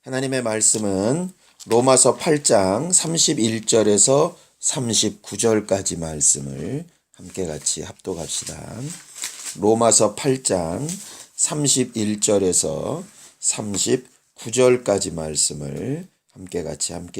하나님의 말씀은 로마서 8장 31절에서 39절까지 말씀을 함께 같이 합독합시다. 로마서 8장 31절에서 39절까지 말씀을 함께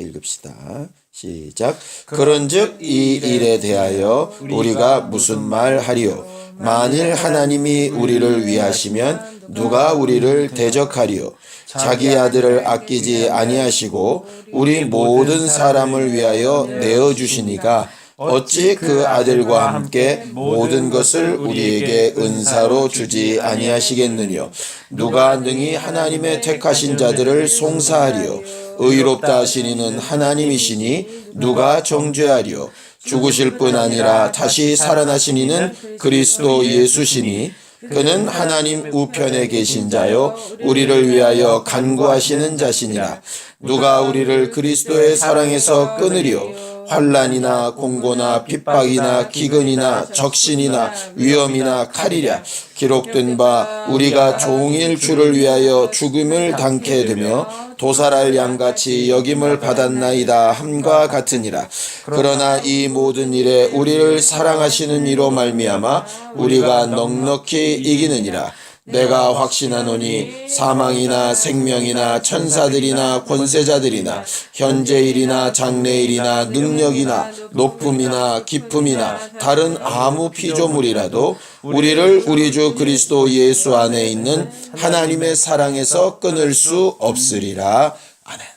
읽읍시다. 시작. 그런즉 이 일에 대하여 우리가 무슨 말하리요? 만일 하나님이 우리를 위하시면 누가 우리를 대적하리요? 자기 아들을 아끼지 아니하시고 우리 모든 사람을 위하여 내어주시니가 어찌 그 아들과 함께 모든 것을 우리에게 은사로 주지 아니하시겠느냐? 누가 능히 하나님의 택하신 자들을 송사하리요? 의롭다 하시니는 하나님이시니 누가 정죄하리요? 죽으실 뿐 아니라 다시 살아나시니는 그리스도 예수시니 그는 하나님 우편에 계신 자요 우리를 위하여 간구하시는 자시니라. 누가 우리를 그리스도의 사랑에서 끊으리요? 환난이나 공고나 핍박이나 기근이나 적신이나 위험이나 칼이랴. 기록된 바 우리가 종일 주를 위하여 죽음을 당케 되며 도살할 양같이 여김을 받았나이다 함과 같으니라. 그러나 이 모든 일에 우리를 사랑하시는 이로 말미암아 우리가 넉넉히 이기느니라. 내가 확신하노니 사망이나 생명이나 천사들이나 권세자들이나 현재일이나 장래일이나 능력이나 높음이나 깊음이나 다른 아무 피조물이라도 우리를 우리 주 그리스도 예수 안에 있는 하나님의 사랑에서 끊을 수 없으리라. 아멘.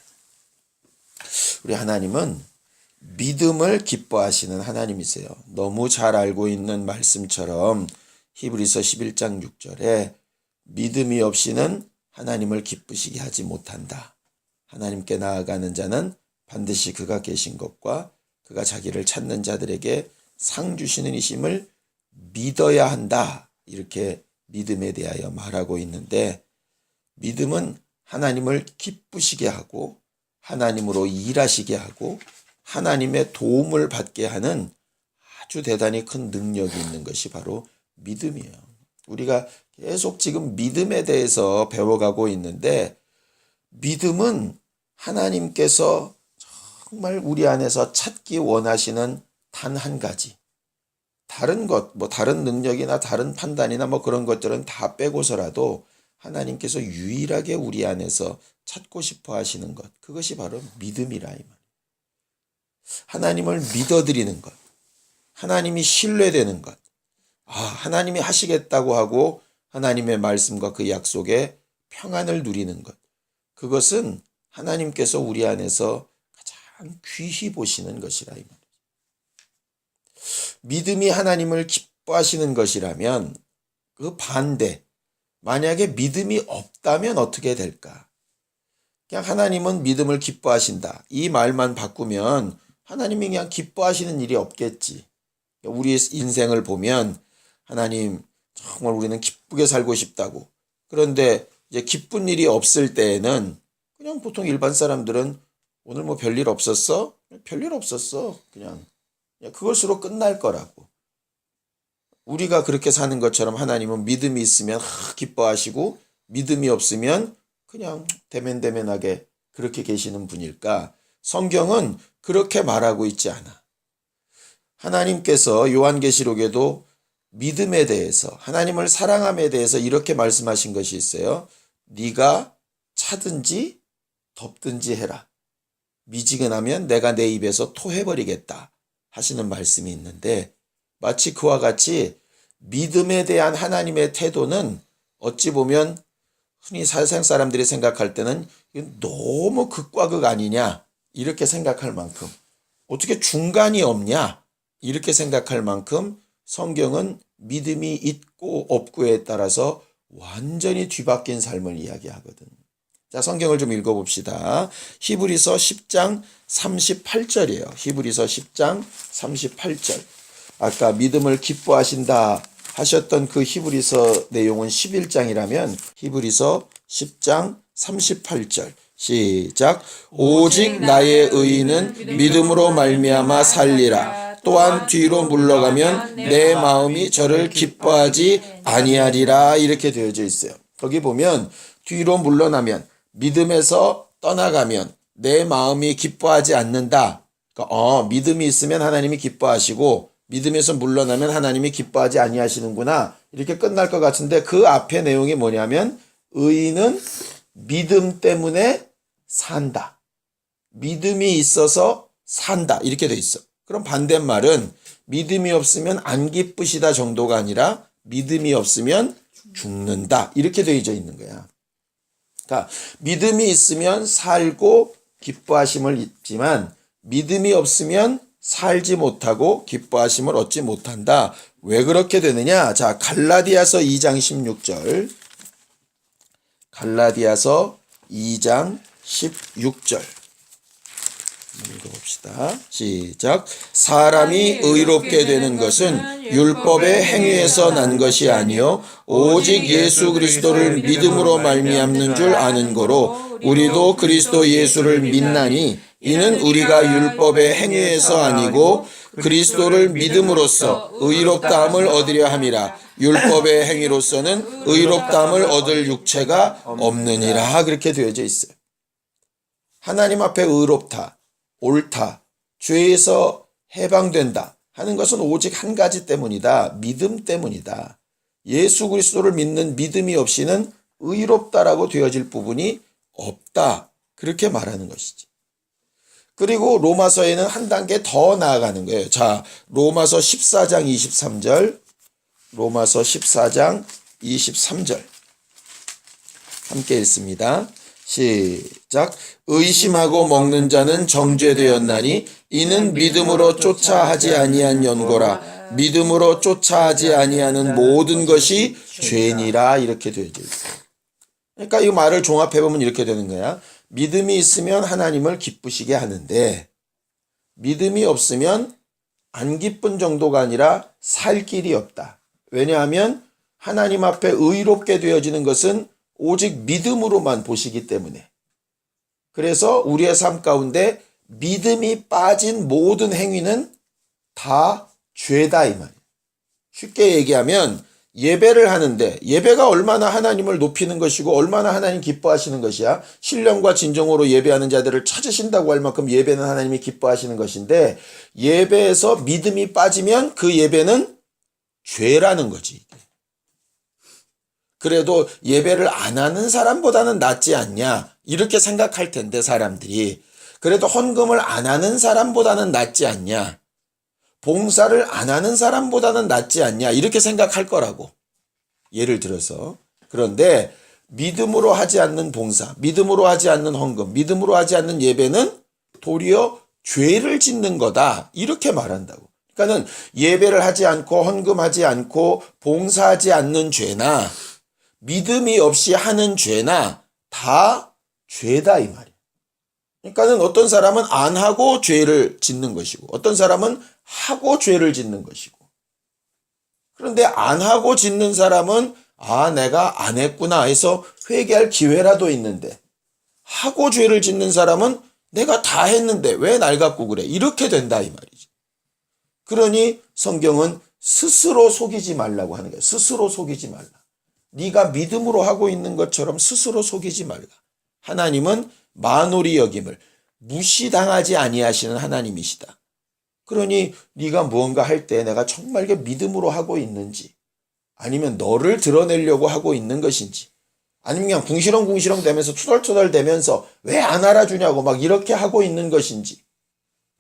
우리 하나님은 믿음을 기뻐하시는 하나님이세요. 너무 잘 알고 있는 말씀처럼 히브리서 11장 6절에 믿음이 없이는 하나님을 기쁘시게 하지 못한다. 하나님께 나아가는 자는 반드시 그가 계신 것과 그가 자기를 찾는 자들에게 상 주시는 이심을 믿어야 한다. 이렇게 믿음에 대하여 말하고 있는데, 믿음은 하나님을 기쁘시게 하고 하나님으로 일하시게 하고 하나님의 도움을 받게 하는 아주 대단히 큰 능력이 있는 것이 바로 믿음이에요. 우리가 계속 지금 믿음에 대해서 배워가고 있는데, 믿음은 하나님께서 정말 우리 안에서 찾기 원하시는 단 한 가지, 다른 것, 다른 능력이나 다른 판단이나 그런 것들은 다 빼고서라도 하나님께서 유일하게 우리 안에서 찾고 싶어 하시는 것, 그것이 바로 믿음이라 이 말이에요. 하나님을 믿어드리는 것, 하나님이 신뢰되는 것, 하나님이 하시겠다고 하고 하나님의 말씀과 그 약속에 평안을 누리는 것, 그것은 하나님께서 우리 안에서 가장 귀히 보시는 것이라 이 말이죠. 믿음이 하나님을 기뻐하시는 것이라면 그 반대, 만약에 믿음이 없다면 어떻게 될까? 그냥 하나님은 믿음을 기뻐하신다, 이 말만 바꾸면 하나님이 그냥 기뻐하시는 일이 없겠지. 우리 인생을 보면 하나님 정말 우리는 기쁘게 살고 싶다고, 그런데 이제 기쁜 일이 없을 때에는 그냥 보통 일반 사람들은 오늘 별일 없었어? 별일 없었어. 그냥 그것으로 끝날 거라고. 우리가 그렇게 사는 것처럼 하나님은 믿음이 있으면 기뻐하시고 믿음이 없으면 그냥 대면대면하게 그렇게 계시는 분일까? 성경은 그렇게 말하고 있지 않아. 하나님께서 요한계시록에도 믿음에 대해서, 하나님을 사랑함에 대해서 이렇게 말씀하신 것이 있어요. 네가 차든지 덮든지 해라. 미지근하면 내가 내 입에서 토해버리겠다 하시는 말씀이 있는데, 마치 그와 같이 믿음에 대한 하나님의 태도는 어찌 보면 흔히 세상 사람들이 생각할 때는 너무 극과 극 아니냐 이렇게 생각할 만큼, 어떻게 중간이 없냐 이렇게 생각할 만큼 성경은 믿음이 있고 없고에 따라서 완전히 뒤바뀐 삶을 이야기하거든. 자, 성경을 좀 읽어봅시다. 히브리서 10장 38절이에요. 히브리서 10장 38절. 아까 믿음을 기뻐하신다 하셨던 그 히브리서 내용은 11장이라면 히브리서 10장 38절. 시작. 오직 나의 의인은 믿음으로 말미암아 살리라. 또한 뒤로 물러가면 내 마음이 저를 기뻐하지 아니하리라. 이렇게 되어져 있어요. 거기 보면 뒤로 물러나면 믿음에서 떠나가면 내 마음이 기뻐하지 않는다. 그러니까 믿음이 있으면 하나님이 기뻐하시고 믿음에서 물러나면 하나님이 기뻐하지 아니하시는구나. 이렇게 끝날 것 같은데 그 앞에 내용이 뭐냐면 의인은 믿음 때문에 산다. 믿음이 있어서 산다. 이렇게 돼 있어. 그럼 반대말은 믿음이 없으면 안 기쁘시다 정도가 아니라 믿음이 없으면 죽는다. 이렇게 되어져 있는 거야. 그러니까 믿음이 있으면 살고 기뻐하심을 입지만 믿음이 없으면 살지 못하고 기뻐하심을 얻지 못한다. 왜 그렇게 되느냐? 자, 갈라디아서 2장 16절. 갈라디아서 2장 16절. 읽어봅시다. 시작. 사람이 의롭게 되는 것은 율법의 행위에서 난 것이 아니요 오직 예수 그리스도를 믿음으로 말미암는 줄 아는 거로 우리도 그리스도 예수를 믿나니 이는 우리가 율법의 행위에서 아니고 그리스도를 믿음으로써 의롭다함을 얻으려 함이라. 율법의 행위로서는 의롭다함을 얻을 육체가 없느니라. 그렇게 되어져 있어요. 하나님 앞에 의롭다, 옳다, 죄에서 해방된다 하는 것은 오직 한 가지 때문이다. 믿음 때문이다. 예수 그리스도를 믿는 믿음이 없이는 의롭다라고 되어질 부분이 없다. 그렇게 말하는 것이지. 그리고 로마서에는 한 단계 더 나아가는 거예요. 자, 로마서 14장 23절. 로마서 14장 23절. 함께 읽습니다. 시작. 의심하고 먹는 자는 정죄되었나니 이는 믿음으로 쫓아 하지 아니한 연고라. 믿음으로 쫓아 하지 아니하는 모든 것이 죄니라. 이렇게 되어져 있어요. 그러니까 이 말을 종합해보면 이렇게 되는 거야. 믿음이 있으면 하나님을 기쁘시게 하는데 믿음이 없으면 안 기쁜 정도가 아니라 살 길이 없다. 왜냐하면 하나님 앞에 의롭게 되어지는 것은 오직 믿음으로만 보시기 때문에. 그래서 우리의 삶 가운데 믿음이 빠진 모든 행위는 다 죄다 이 말이에요. 쉽게 얘기하면 예배를 하는데 예배가 얼마나 하나님을 높이는 것이고 얼마나 하나님 기뻐하시는 것이야. 신령과 진정으로 예배하는 자들을 찾으신다고 할 만큼 예배는 하나님이 기뻐하시는 것인데 예배에서 믿음이 빠지면 그 예배는 죄라는 거지. 그래도 예배를 안 하는 사람보다는 낫지 않냐 이렇게 생각할 텐데 사람들이. 그래도 헌금을 안 하는 사람보다는 낫지 않냐, 봉사를 안 하는 사람보다는 낫지 않냐 이렇게 생각할 거라고. 예를 들어서. 그런데 믿음으로 하지 않는 봉사, 믿음으로 하지 않는 헌금, 믿음으로 하지 않는 예배는 도리어 죄를 짓는 거다 이렇게 말한다고. 그러니까는 예배를 하지 않고 헌금하지 않고 봉사하지 않는 죄나 믿음이 없이 하는 죄나 다 죄다 이 말이에요. 그러니까는 어떤 사람은 안 하고 죄를 짓는 것이고 어떤 사람은 하고 죄를 짓는 것이고. 그런데 안 하고 짓는 사람은 내가 안 했구나 해서 회개할 기회라도 있는데 하고 죄를 짓는 사람은 내가 다 했는데 왜 날 갖고 그래 이렇게 된다 이 말이지. 그러니 성경은 스스로 속이지 말라고 하는 거예요. 스스로 속이지 말라. 네가 믿음으로 하고 있는 것처럼 스스로 속이지 말라. 하나님은 만홀히 여김을 무시당하지 아니하시는 하나님이시다. 그러니 네가 무언가 할 때 내가 정말 믿음으로 하고 있는지 아니면 너를 드러내려고 하고 있는 것인지 아니면 그냥 궁시렁궁시렁 대면서 투덜투덜 대면서 왜 안 알아주냐고 막 이렇게 하고 있는 것인지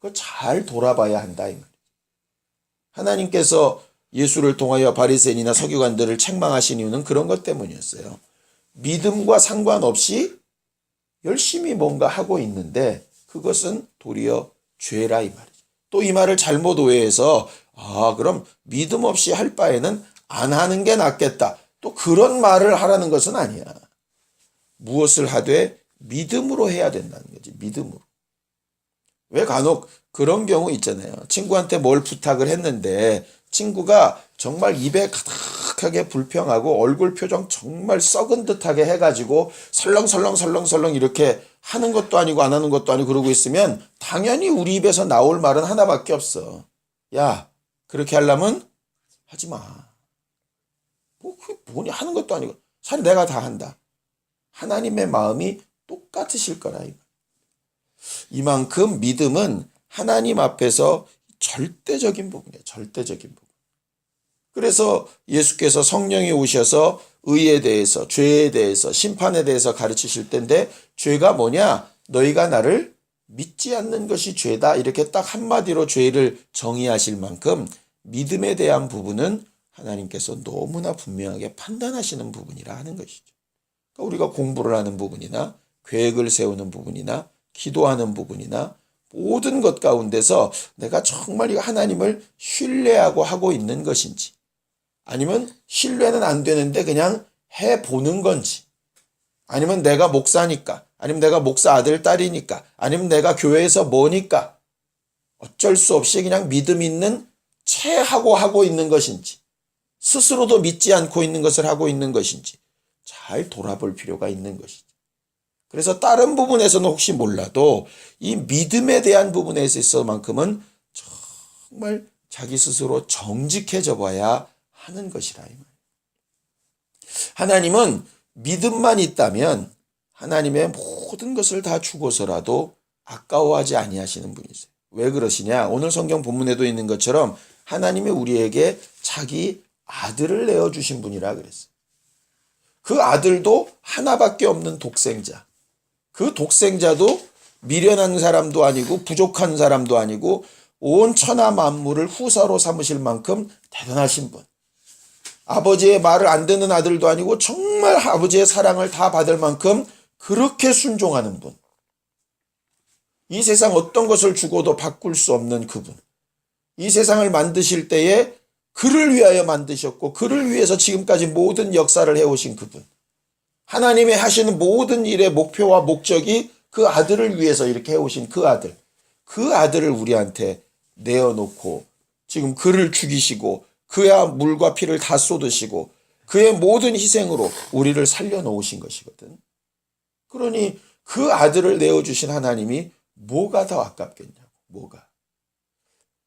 그거 잘 돌아봐야 한다 이 말이에요. 하나님께서 예수를 통하여 바리새인이나 서기관들을 책망하신 이유는 그런 것 때문이었어요. 믿음과 상관없이 열심히 뭔가 하고 있는데 그것은 도리어 죄라 이 말이죠. 또 이 말을 잘못 오해해서 그럼 믿음 없이 할 바에는 안 하는 게 낫겠다. 또 그런 말을 하라는 것은 아니야. 무엇을 하되 믿음으로 해야 된다는 거지. 믿음으로. 왜 간혹 그런 경우 있잖아요. 친구한테 뭘 부탁을 했는데 친구가 정말 입에 가득하게 불평하고 얼굴 표정 정말 썩은 듯하게 해가지고 설렁설렁 이렇게 하는 것도 아니고 안 하는 것도 아니고 그러고 있으면 당연히 우리 입에서 나올 말은 하나밖에 없어. 야, 그렇게 하려면 하지 마. 그게 뭐냐 하는 것도 아니고 사실 내가 다 한다. 하나님의 마음이 똑같으실 거라. 이만큼 믿음은 하나님 앞에서 절대적인 부분이에요. 절대적인 부분. 그래서 예수께서 성령이 오셔서 의에 대해서, 죄에 대해서, 심판에 대해서 가르치실 텐데, 죄가 뭐냐? 너희가 나를 믿지 않는 것이 죄다. 이렇게 딱 한마디로 죄를 정의하실 만큼 믿음에 대한 부분은 하나님께서 너무나 분명하게 판단하시는 부분이라 하는 것이죠. 그러니까 우리가 공부를 하는 부분이나 계획을 세우는 부분이나 기도하는 부분이나 모든 것 가운데서 내가 정말 하나님을 신뢰하고 하고 있는 것인지, 아니면 신뢰는 안 되는데 그냥 해보는 건지, 아니면 내가 목사니까, 아니면 내가 목사 아들 딸이니까, 아니면 내가 교회에서 뭐니까 어쩔 수 없이 그냥 믿음 있는 체하고 하고 있는 것인지, 스스로도 믿지 않고 있는 것을 하고 있는 것인지 잘 돌아볼 필요가 있는 것이죠. 그래서 다른 부분에서는 혹시 몰라도 이 믿음에 대한 부분에 있어서만큼은 정말 자기 스스로 정직해져 봐야 하는 것이라. 하나님은 믿음만 있다면 하나님의 모든 것을 다 주고서라도 아까워하지 아니하시는 분이세요. 왜 그러시냐? 오늘 성경 본문에도 있는 것처럼 하나님이 우리에게 자기 아들을 내어주신 분이라 그랬어요. 그 아들도 하나밖에 없는 독생자. 그 독생자도 미련한 사람도 아니고 부족한 사람도 아니고 온 천하 만물을 후사로 삼으실 만큼 대단하신 분. 아버지의 말을 안 듣는 아들도 아니고 정말 아버지의 사랑을 다 받을 만큼 그렇게 순종하는 분. 이 세상 어떤 것을 주고도 바꿀 수 없는 그분. 이 세상을 만드실 때에 그를 위하여 만드셨고 그를 위해서 지금까지 모든 역사를 해오신 그분. 하나님의 하시는 모든 일의 목표와 목적이 그 아들을 위해서 이렇게 해오신 그 아들. 그 아들을 우리한테 내어놓고 지금 그를 죽이시고 그야 물과 피를 다 쏟으시고 그의 모든 희생으로 우리를 살려놓으신 것이거든. 그러니 그 아들을 내어주신 하나님이 뭐가 더 아깝겠냐고. 뭐가.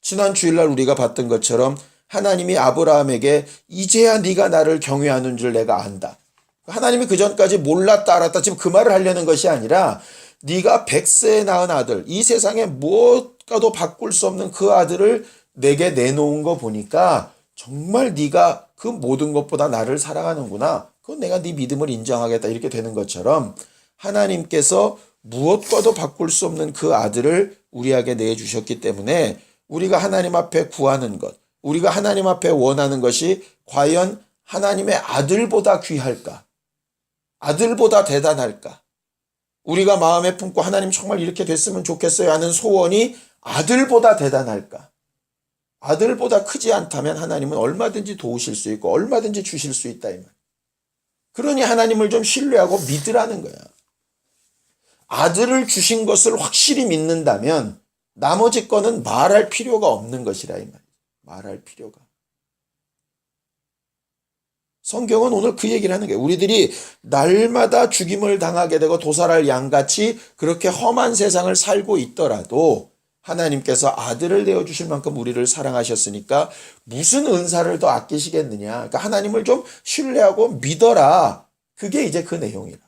지난 주일날 우리가 봤던 것처럼 하나님이 아브라함에게 이제야 네가 나를 경외하는 줄 내가 안다. 하나님이 그전까지 몰랐다 알았다 지금 그 말을 하려는 것이 아니라 네가 100세에 낳은 아들, 이 세상에 무엇과도 바꿀 수 없는 그 아들을 내게 내놓은 거 보니까 정말 네가 그 모든 것보다 나를 사랑하는구나. 그건 내가 네 믿음을 인정하겠다. 이렇게 되는 것처럼 하나님께서 무엇과도 바꿀 수 없는 그 아들을 우리에게 내주셨기 때문에 우리가 하나님 앞에 구하는 것, 우리가 하나님 앞에 원하는 것이 과연 하나님의 아들보다 귀할까? 아들보다 대단할까? 우리가 마음에 품고 하나님 정말 이렇게 됐으면 좋겠어요 하는 소원이 아들보다 대단할까? 아들보다 크지 않다면 하나님은 얼마든지 도우실 수 있고 얼마든지 주실 수 있다 이 말. 그러니 하나님을 좀 신뢰하고 믿으라는 거야. 아들을 주신 것을 확실히 믿는다면 나머지 거는 말할 필요가 없는 것이라 이 말. 말할 필요가. 성경은 오늘 그 얘기를 하는 거예요. 우리들이 날마다 죽임을 당하게 되고 도살할 양같이 그렇게 험한 세상을 살고 있더라도 하나님께서 아들을 내어주실 만큼 우리를 사랑하셨으니까 무슨 은사를 더 아끼시겠느냐. 그러니까 하나님을 좀 신뢰하고 믿어라. 그게 이제 그 내용이라.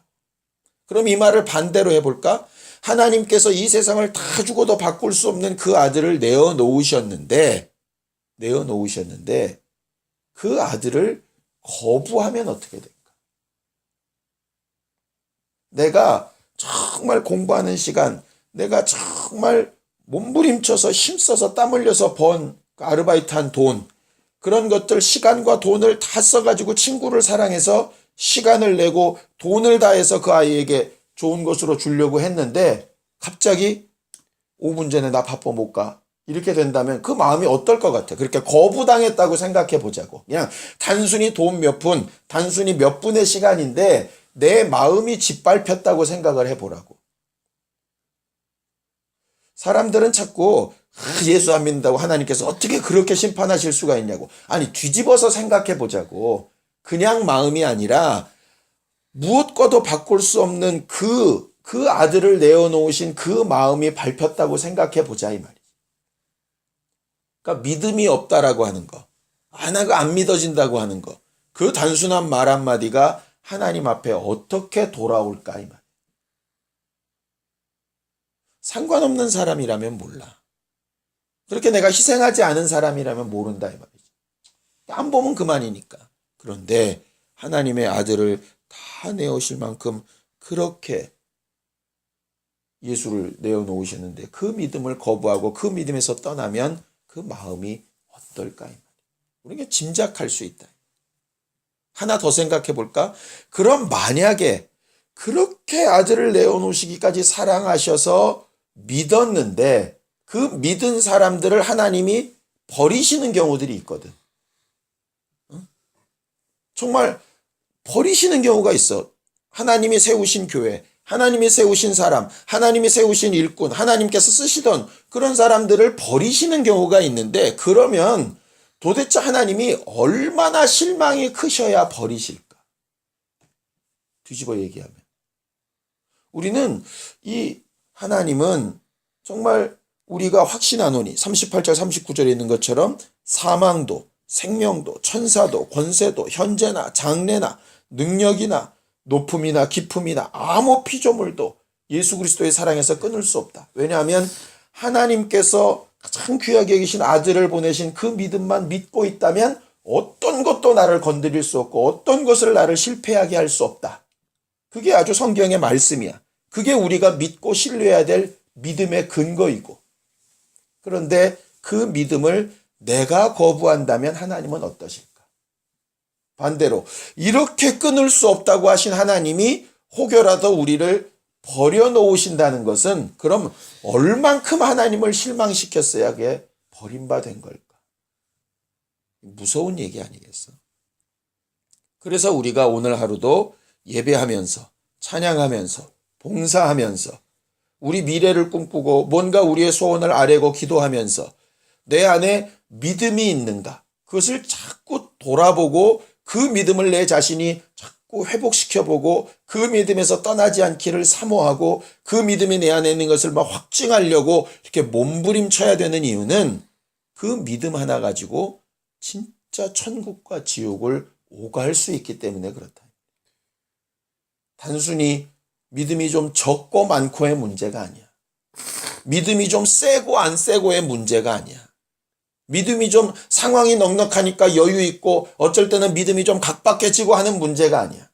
그럼 이 말을 반대로 해볼까? 하나님께서 이 세상을 다 주고도 바꿀 수 없는 그 아들을 내어놓으셨는데 그 아들을 거부하면 어떻게 될까? 내가 정말 공부하는 시간, 내가 정말 몸부림쳐서 힘써서 땀 흘려서 번 아르바이트한 돈, 그런 것들 시간과 돈을 다 써가지고 친구를 사랑해서 시간을 내고 돈을 다해서 그 아이에게 좋은 것으로 주려고 했는데 갑자기 5분 전에 나 바빠 못 가. 이렇게 된다면 그 마음이 어떨 것 같아? 그렇게 거부당했다고 생각해 보자고. 그냥 단순히 돈 몇 분, 단순히 몇 분의 시간인데 내 마음이 짓밟혔다고 생각을 해보라고. 사람들은 자꾸 예수 안 믿는다고 하나님께서 어떻게 그렇게 심판하실 수가 있냐고. 아니 뒤집어서 생각해 보자고. 그냥 마음이 아니라 무엇과도 바꿀 수 없는 그 아들을 내어놓으신 그 마음이 밟혔다고 생각해 보자 이 말이야. 그러니까 믿음이 없다라고 하는 거, 하나가 안 믿어진다고 하는 거, 그 단순한 말 한마디가 하나님 앞에 어떻게 돌아올까 이 말. 상관없는 사람이라면 몰라. 그렇게 내가 희생하지 않은 사람이라면 모른다 이 말이지. 안 보면 그만이니까. 그런데 하나님의 아들을 다 내어오실 만큼 그렇게 예수를 내어놓으셨는데 그 믿음을 거부하고 그 믿음에서 떠나면 그 마음이 어떨까 이 말이야. 우리가 짐작할 수 있다. 하나 더 생각해 볼까? 그럼 만약에 그렇게 아들을 내어놓으시기까지 사랑하셔서 믿었는데 그 믿은 사람들을 하나님이 버리시는 경우들이 있거든. 정말 버리시는 경우가 있어. 하나님이 세우신 교회, 하나님이 세우신 사람, 하나님이 세우신 일꾼, 하나님께서 쓰시던 그런 사람들을 버리시는 경우가 있는데 그러면 도대체 하나님이 얼마나 실망이 크셔야 버리실까? 뒤집어 얘기하면. 우리는 이 하나님은 정말 우리가 확신하노니 38절 39절에 있는 것처럼 사망도 생명도 천사도 권세도 현재나 장래나 능력이나 높음이나 깊음이나 아무 피조물도 예수 그리스도의 사랑에서 끊을 수 없다. 왜냐하면 하나님께서 가장 귀하게 여기신 아들을 보내신 그 믿음만 믿고 있다면 어떤 것도 나를 건드릴 수 없고 어떤 것을 나를 실패하게 할 수 없다. 그게 아주 성경의 말씀이야. 그게 우리가 믿고 신뢰해야 될 믿음의 근거이고. 그런데 그 믿음을 내가 거부한다면 하나님은 어떠실까? 반대로 이렇게 끊을 수 없다고 하신 하나님이 혹여라도 우리를 버려놓으신다는 것은 그럼 얼만큼 하나님을 실망시켰어야 그게 버림받은 걸까? 무서운 얘기 아니겠어? 그래서 우리가 오늘 하루도 예배하면서 찬양하면서 봉사하면서 우리 미래를 꿈꾸고 뭔가 우리의 소원을 아뢰고 기도하면서 내 안에 믿음이 있는가? 그것을 자꾸 돌아보고 그 믿음을 내 자신이 자꾸 회복시켜보고 그 믿음에서 떠나지 않기를 사모하고 그 믿음이 내 안에 있는 것을 막 확증하려고 이렇게 몸부림쳐야 되는 이유는 그 믿음 하나 가지고 진짜 천국과 지옥을 오갈 수 있기 때문에 그렇다. 단순히 믿음이 좀 적고 많고의 문제가 아니야. 믿음이 좀 세고 안 세고의 문제가 아니야. 믿음이 좀 상황이 넉넉하니까 여유 있고 어쩔 때는 믿음이 좀 각박해지고 하는 문제가 아니야.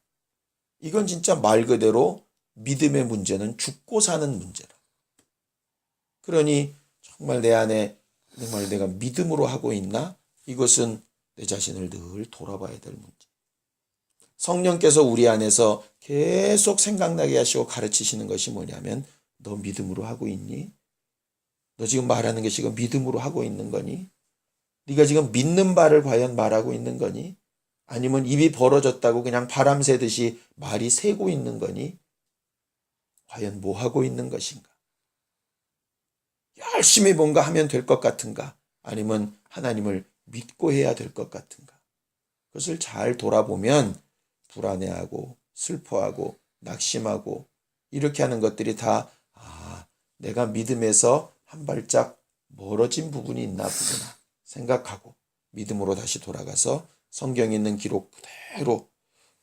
이건 진짜 말 그대로 믿음의 문제는 죽고 사는 문제라. 그러니 정말 내 안에 정말 내가 믿음으로 하고 있나? 이것은 내 자신을 늘 돌아봐야 될 문제. 성령께서 우리 안에서 계속 생각나게 하시고 가르치시는 것이 뭐냐면 너 믿음으로 하고 있니? 너 지금 말하는 게 지금 믿음으로 하고 있는 거니? 네가 지금 믿는 바를 과연 말하고 있는 거니? 아니면 입이 벌어졌다고 그냥 바람 새듯이 말이 새고 있는 거니? 과연 뭐 하고 있는 것인가? 열심히 뭔가 하면 될 것 같은가? 아니면 하나님을 믿고 해야 될 것 같은가? 그것을 잘 돌아보면 불안해하고 슬퍼하고 낙심하고 이렇게 하는 것들이 다 내가 믿음에서 한 발짝 멀어진 부분이 있나 보구나 생각하고 믿음으로 다시 돌아가서 성경에 있는 기록 그대로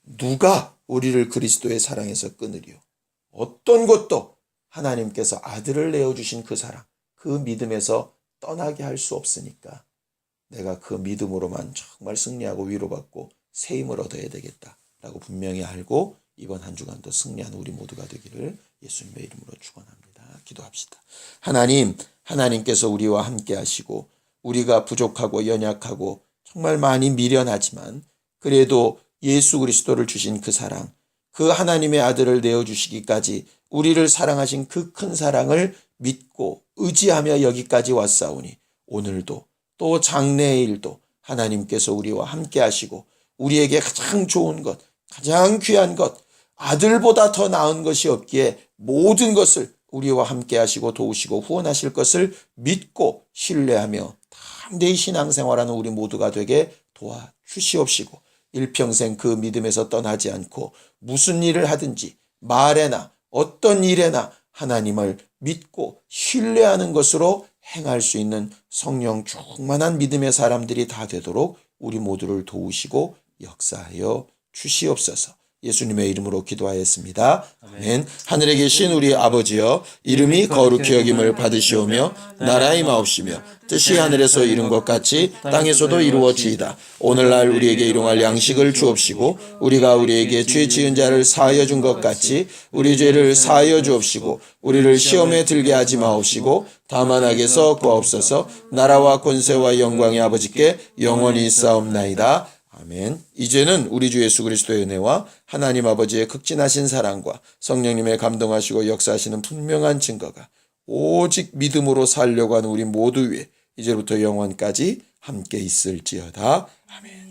누가 우리를 그리스도의 사랑에서 끊으리요? 어떤 것도 하나님께서 아들을 내어주신 그 사랑, 그 믿음에서 떠나게 할 수 없으니까 내가 그 믿음으로만 정말 승리하고 위로받고 새 힘을 얻어야 되겠다라고 분명히 알고 이번 한 주간도 승리하는 우리 모두가 되기를 예수님의 이름으로 축원합니다. 기도합시다. 하나님께서 우리와 함께 하시고 우리가 부족하고 연약하고 정말 많이 미련하지만 그래도 예수 그리스도를 주신 그 사랑, 그 하나님의 아들을 내어주시기까지 우리를 사랑하신 그 큰 사랑을 믿고 의지하며 여기까지 왔사오니 오늘도 또 장래의 일도 하나님께서 우리와 함께 하시고 우리에게 가장 좋은 것, 가장 귀한 것, 아들보다 더 나은 것이 없기에 모든 것을 우리와 함께 하시고 도우시고 후원하실 것을 믿고 신뢰하며 담대히 신앙생활하는 우리 모두가 되게 도와주시옵시고 일평생 그 믿음에서 떠나지 않고 무슨 일을 하든지 말에나 어떤 일에나 하나님을 믿고 신뢰하는 것으로 행할 수 있는 성령 충만한 믿음의 사람들이 다 되도록 우리 모두를 도우시고 역사하여 주시옵소서. 예수님의 이름으로 기도하였습니다. 아멘. 하늘에 계신 우리 아버지여, 이름이 거룩히 여김을 받으시오며 나라가 임하옵시며 뜻이 하늘에서 이룬 것 같이 땅에서도 이루어지이다. 오늘날 우리에게 일용할 양식을 주옵시고 우리가 우리에게 죄 지은 자를 사하여 준 것 같이 우리 죄를 사하여 주옵시고 우리를 시험에 들게 하지 마옵시고 다만 악에서 구하옵소서. 나라와 권세와 영광이 아버지께 영원히 있사옵나이다. 아멘. 이제는 우리 주 예수 그리스도의 은혜와 하나님 아버지의 극진하신 사랑과 성령님의 감동하시고 역사하시는 분명한 증거가 오직 믿음으로 살려고 하는 우리 모두 위에 이제부터 영원까지 함께 있을지어다. 아멘.